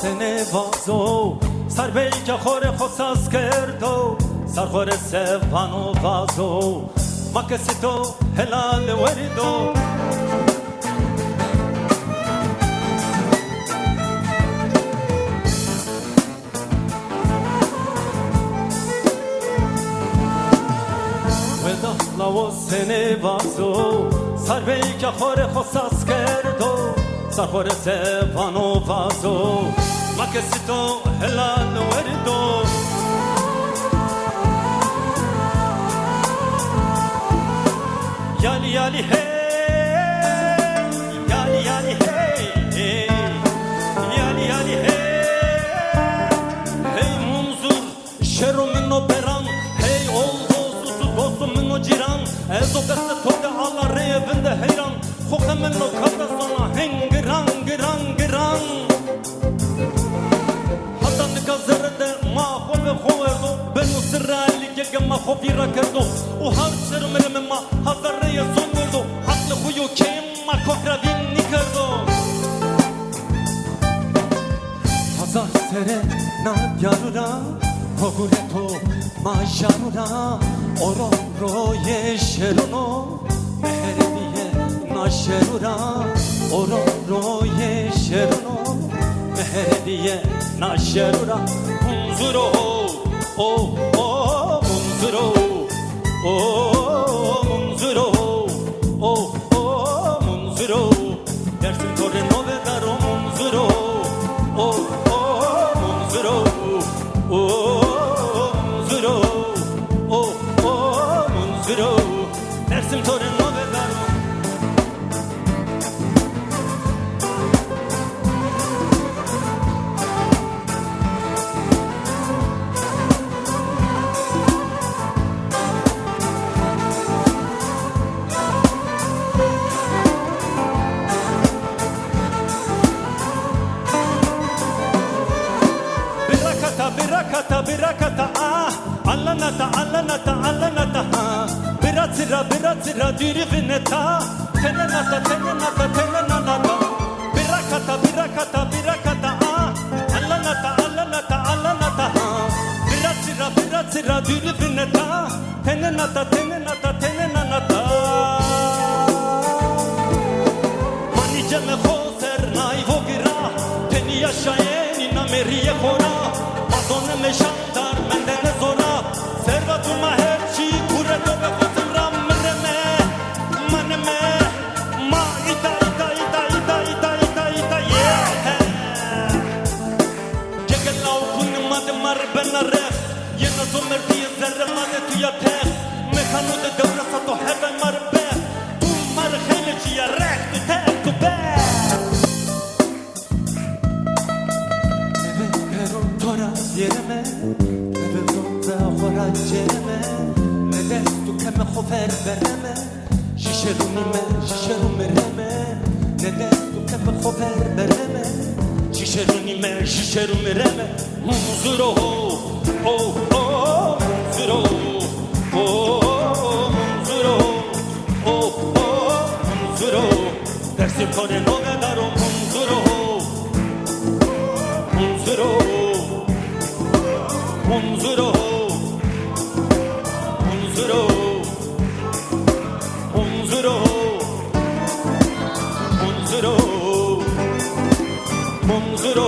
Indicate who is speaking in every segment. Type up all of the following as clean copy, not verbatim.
Speaker 1: سنه وازو سر به که خور خصاص کردو سر خور سفن و وازو ما کسی تو هلال وردو و سنه وازو سر به که خور خصاص کردو سر خور سفن و وازو ما کسی تو هلال وردو یالی یالی هی یالی یالی هی یالی یالی هی هی منظور شرو منو بران هی oldu dostum منو جیران از o beste toga alla revinde heyran خوخه منو kabra sana hengiran giran giran hatta nikazerde ma khove khoerdo benu sirali gege ma khofira kerdo o har sirmele ma hazarya son verdo aklı huyu kim ma kokradin nikerdo hazar sere na yarura kogureto ma jarura oro roye sherono meheriye na sherura oro roye sherono meheriye na sherura munzuro oh oh munzuro oh munzuro oh oh munzuro dersin tore nove daro munzuro oh oh munzuro oh munzuro oh oh munzuro dersim tore nove daro birakata ah allanata allanata allanata ah biratsira dirivineta tenenata tenenata tenenata birakata ah allanata allanata allanata ah biratsira dirivineta tenenata tenenata tenenata manice me khoser nai vogira teni yaşayeni nameriye khora Madonna me şandar mendene zora servatuma her şey kuredo ve kutumram mereme maneme ma ita ita ita ita ita ita ita yeah Gegela okun mademar benare yena zomer diye zerre mane tuya te mekano de devra sato hebe marbe tu mar khemeci ya rekt te tu be yerime eve zonda khora cereme nede tu keme khofer bereme şişerunime nede tu keme khofer bereme şişerunime munzuro oh oh munzuro oh munzuro oh oh munzuro dersim kore nove daro munzuro munzuro Munzuro, munzuro, munzuro, munzuro, munzuro,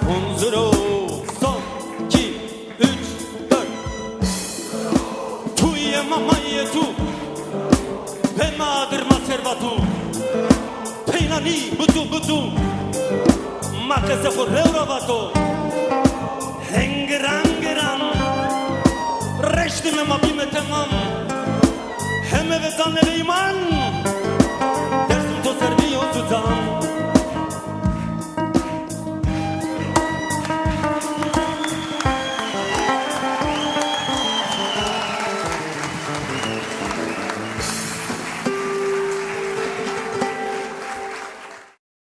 Speaker 1: munzuro. Son, 2, 3, 4. Tu ye mamaye tu, pemadır maservatu, peynani butu, makese forrevravatu. Hengiran reştime mabime tamam Heme ve zanne ve iman